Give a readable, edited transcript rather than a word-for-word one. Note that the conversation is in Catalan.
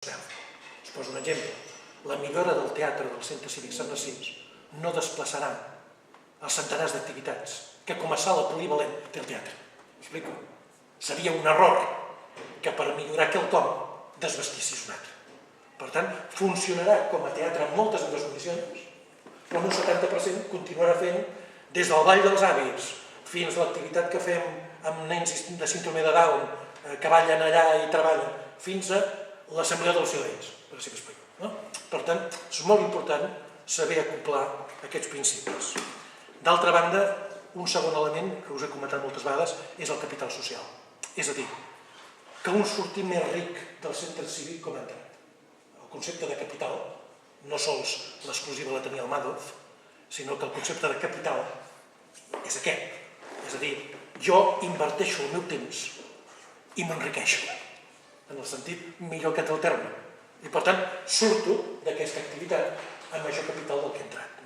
Us poso un exemple. La millora del teatre del Centre Cívic Sant Narcís no desplaçarà els centenars d'activitats que com a sala polivalent té el teatre. M'explico? Seria un error que per millorar quelcom desvestissis un altre. Per tant, funcionarà com a teatre en moltes de les condicions, però en un 70% continuarà fent des del Ball dels Avis fins a l'activitat que fem amb nens de síndrome de Down que ballen allà i treballen, fins a l'assemblea dels ciutadans, per si m'explico. Per tant, és molt important saber acoplar aquests principis. D'altra banda, un segon element que us he comentat moltes vegades és el capital social. És a dir, que un sortir més ric del centre cívic com ha entrat. El concepte de capital no sols l'exclusiva la tenia el Madoff, sinó que el concepte de capital és aquest. És a dir, jo inverteixo el meu temps i m'enriqueixo, en el sentit millor que té el terme. I per tant, surto d'aquesta activitat amb major capital del que he entrat.